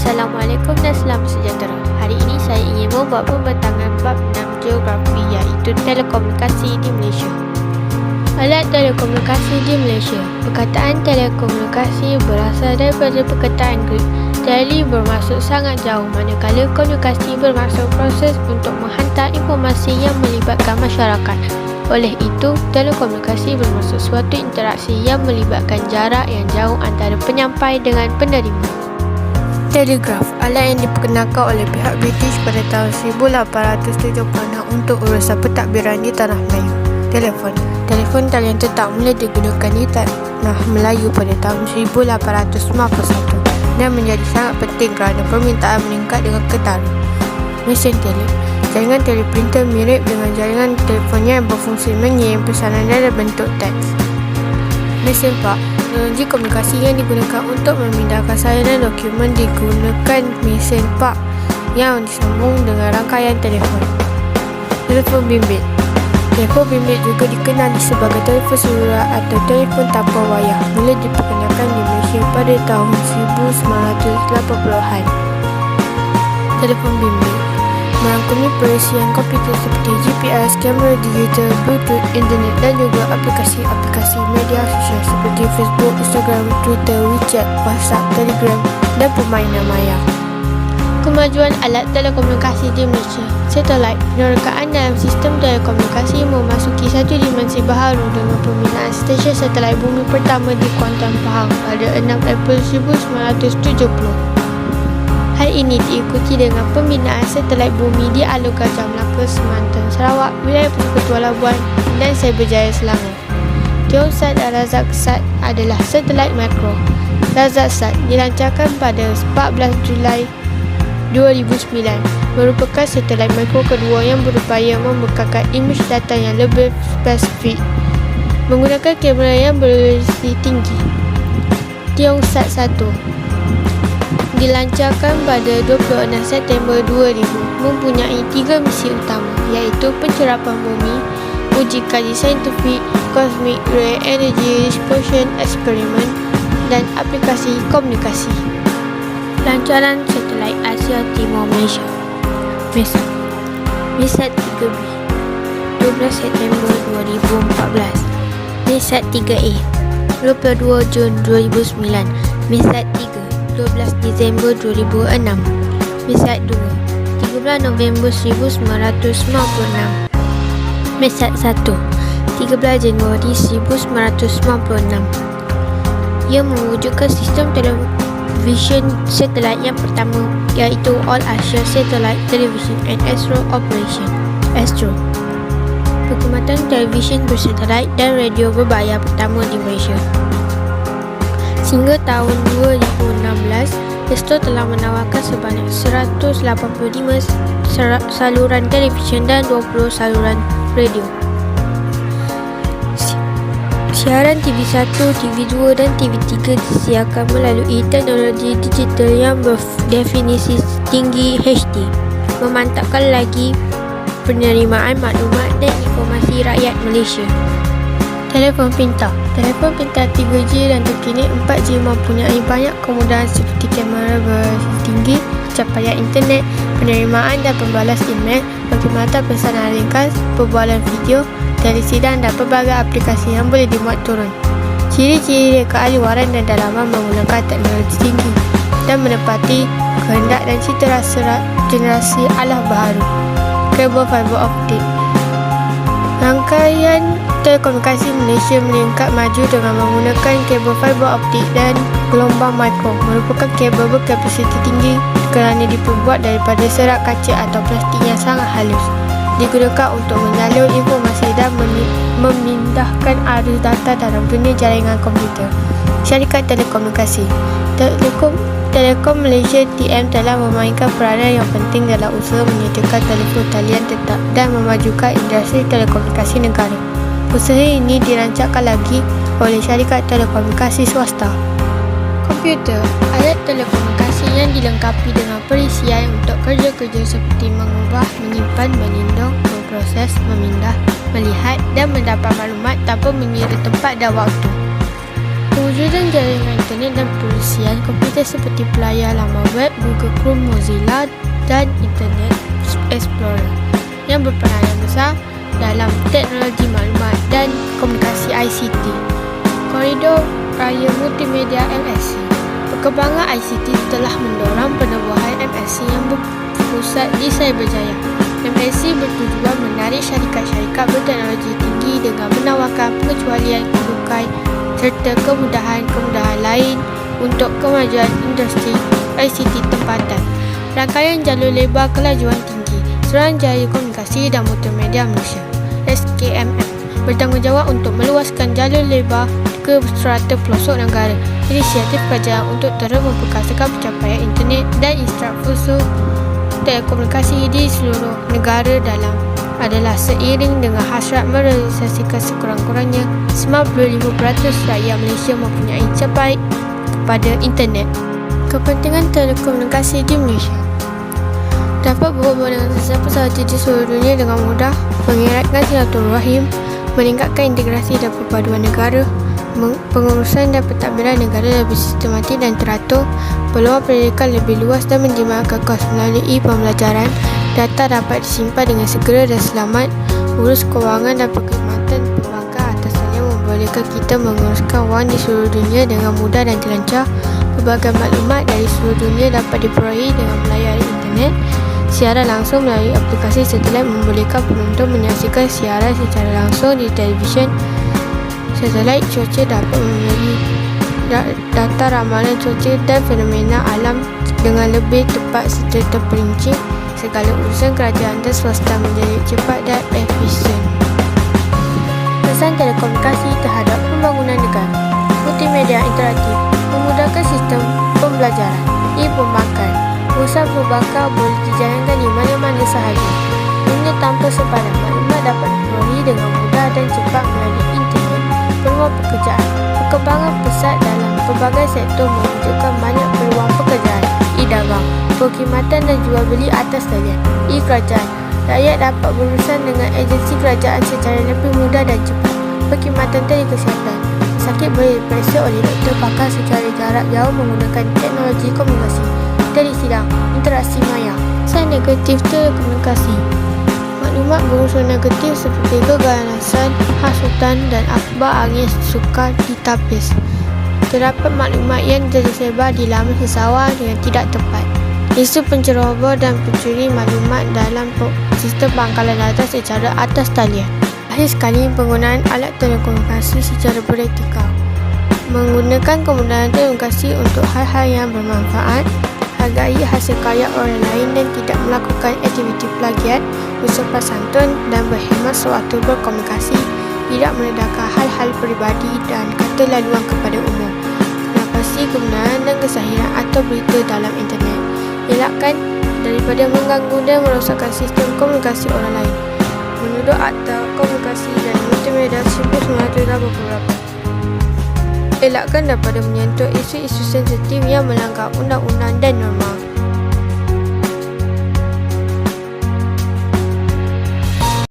Assalamualaikum dan selamat sejahtera. Hari ini saya ingin membuat pembentangan bab 6 geografi iaitu telekomunikasi di Malaysia. Alat telekomunikasi di Malaysia. Perkataan telekomunikasi berasal daripada perkataan Greek. Tele bermaksud sangat jauh, manakala komunikasi bermaksud proses untuk menghantar informasi yang melibatkan masyarakat. Oleh itu, telekomunikasi bermaksud suatu interaksi yang melibatkan jarak yang jauh antara penyampai dengan penerima. Telegraf, alat yang diperkenalkan oleh pihak British pada tahun 1876 untuk urusan pentadbiran di Tanah Melayu. Telefon, telefon talian tetap mula digunakan di Tanah Melayu pada tahun 1851 dan menjadi sangat penting kerana permintaan meningkat dengan ketara. Mesin tele, jaringan teleprinter mirip dengan jaringan telefonnya yang berfungsi mengirim pesanan dalam bentuk teks. Mesin fax, teknologi komunikasi yang digunakan untuk memindahkan salinan dokumen digunakan mesin fax yang disambung dengan rangkaian telefon. Telefon bimbit. Telefon bimbit juga dikenali sebagai telefon seluler atau telefon tanpa wayar. Mula diperkenalkan di Malaysia pada tahun 1980-an. Telefon bimbit merangkumi perisian komputer seperti GPS, kamera digital, Bluetooth, internet dan juga aplikasi-aplikasi media sosial seperti Facebook, Instagram, Twitter, WeChat, WhatsApp, Telegram dan permainan maya. Kemajuan alat telekomunikasi di Malaysia. Satelit, penerokaan dalam sistem telekomunikasi memasuki satu dimensi baharu dengan pembinaan stesen satelit bumi pertama di Kuantan, Pahang pada 6 April 1970. Hal ini diikuti dengan pembinaan satelit bumi di Alor Gajah Melaka, Semantan, Sarawak, wilayah Persekutuan Labuan dan Cyberjaya, Selangor. Tiongsat dan Razak-Sat adalah satelit makro. Razak-Sat dilancarkan pada 14 Julai 2009, merupakan satelit makro kedua yang berupaya membekalkan imej data yang lebih spesifik menggunakan kamera yang beresolusi tinggi. Tiongsat 1 dilancarkan pada 26 September 2000, mempunyai 3 misi utama iaitu pencerapan bumi, uji kaji saintifik, Cosmic Ray Energy Dispersion Experiment dan aplikasi komunikasi. Pelancaran satelit Asia Timur Malaysia. MESAT. MESAT 3B 12 September 2014. MESAT 3A 22 Jun 2009. MESAT 3 12 Disember 2006. MESAT 2 13 November 1996. MESAT 1 13 Januari 1996. Ia mewujudkan sistem television satelit yang pertama iaitu All Asia Satellite Television and Astro Operation (ASTRO), perkhidmatan televisyen bersatelit dan radio berbayar pertama di Malaysia. Sehingga tahun 2016, ASTRO telah menawarkan sebanyak 185 saluran televisyen dan 20 saluran radio. Siaran TV1, TV2 dan TV3 disiarkan melalui teknologi digital yang berdefinisi tinggi HD, memantapkan lagi penerimaan maklumat dan informasi rakyat Malaysia. Telefon pintar. Telefon pintar 3G dan terkini 4G mempunyai banyak kemudahan seperti kamera beresolusi tinggi, capaian internet, penerimaan dan pembalas email, perkhidmatan pesanan ringkas, perbualan video, telesidang dan pelbagai aplikasi yang boleh dimuat turun. Ciri-ciri keahliwaran dan dalaman menggunakan teknologi tinggi dan menepati kehendak dan cita rasa generasi alah baharu. Kabel fiber optik. Rangkaian telekomunikasi Malaysia meningkat maju dengan menggunakan kabel fiber optik dan gelombang mikro, merupakan kabel berkapasiti tinggi kerana diperbuat daripada serat kaca atau plastik yang sangat halus. Digunakan untuk menyalur informasi dan memindahkan arus data dalam dunia jaringan komputer. Syarikat telekomunikasi. Telekom Malaysia TM telah memainkan peranan yang penting dalam usaha menyediakan telefon talian tetap dan memajukan industri telekomunikasi negara. Usaha ini dirancangkan lagi oleh syarikat telekomunikasi swasta. Komputer, alat telekomunikasi yang dilengkapi dengan perisian untuk kerja-kerja seperti mengubah, menyimpan, melindung, memproses, memindah, melihat dan mendapat maklumat tanpa mengira tempat dan waktu. Wujudnya jaringan internet dan perluasan komputer seperti pelayar laman web, Google Chrome, Mozilla dan Internet Explorer yang berperanan besar dalam teknologi maklumat dan komunikasi ICT. Koridor Raya Multimedia MSC. Perkembangan ICT telah mendorong penubuhan MSC yang berpusat di Cyberjaya. MSC bertujuan menarik syarikat-syarikat berteknologi tinggi dengan menawarkan pengecualian kedudukan serta kemudahan-kemudahan lain untuk kemajuan industri ICT tempatan. Rangkaian jalur lebar kelajuan tinggi Suruhanjaya Komunikasi dan Multimedia Malaysia (SKMM) bertanggungjawab untuk meluaskan jalur lebar ke serata pelosok negara. Inisiatif kerajaan untuk terus memperkasakan pencapaian internet dan infrastruktur telekomunikasi di seluruh negara dalam adalah seiring dengan hasrat merealisasikan sekurang-kurangnya 95% rakyat Malaysia mempunyai capai kepada internet. Kepentingan telekomunikasi di Malaysia dapat berhubung dengan sesiapa sahaja di seluruh dunia dengan mudah, mengeratkan silaturahim, meningkatkan integrasi dan perpaduan negara, pengurusan dan pentadbiran negara lebih sistematik dan teratur, peluang pendidikan lebih luas dan menjimatkan kos melalui pembelajaran, data dapat disimpan dengan segera dan selamat, urus kewangan dan perkhidmatan perbankan atas talian membolehkan kita menguruskan wang di seluruh dunia dengan mudah dan lancar. Pelbagai maklumat dari seluruh dunia dapat diperolehi dengan melayari internet. Siaran langsung melalui aplikasi satelit membolehkan penonton menyaksikan siaran secara langsung di televisyen satelit. Cuaca dapat melalui data ramalan cuaca dan fenomena alam dengan lebih tepat serta terperinci. Segala urusan kerajaan dan swasta menjadi cepat dan efisien. Pesan telekomunikasi terhadap pembangunan negara. Multimedia interaktif memudahkan sistem pembelajaran, e-perbankan. Urusan perbankan boleh dijalankan di mana-mana sahaja. Dunia tanpa sepadan maklumat dapat diperolehi dengan mudah dan cepat melalui internet. Peluang pekerjaan. Perkembangan pesat dalam pelbagai sektor mewujudkan banyak peluang pekerjaan. E-dagang, perkhidmatan dan jual beli atas talian. E-kerajaan, rakyat dapat berurusan dengan agensi kerajaan secara lebih mudah dan cepat. Perkhidmatan telekesihatan, sakit boleh diperiksa oleh doktor pakar secara jarak jauh menggunakan teknologi komunikasi. Telesidang, interaksi maya. Pesan negatif telekomunikasi. Maklumat berunsur negatif seperti keganasan, hasutan dan akhbar angin sukar ditapis. Terdapat maklumat yang tersebar di laman sesawang dengan tidak tepat. Isu penceroboh dan pencuri maklumat dalam sistem pangkalan data secara atas talian. Akhir sekali, penggunaan alat telekomunikasi secara beretika. Menggunakan kemudahan telekomunikasi untuk hal-hal yang bermanfaat. Hargai hasil karya orang lain dan tidak melakukan aktiviti plagiat, bersopan santun dan berkhidmat sewaktu berkomunikasi. Tidak meledakkan hal-hal peribadi dan kata laluan kepada umum. Kenapasi kebenaran dan kesahihan atau berita dalam internet. Elakkan daripada mengganggu dan merosakkan sistem komunikasi orang lain. Menuduh Akta Komunikasi dan Multimedia 1988. Elakkan daripada menyentuh isu-isu sensitif yang melanggar undang-undang dan norma.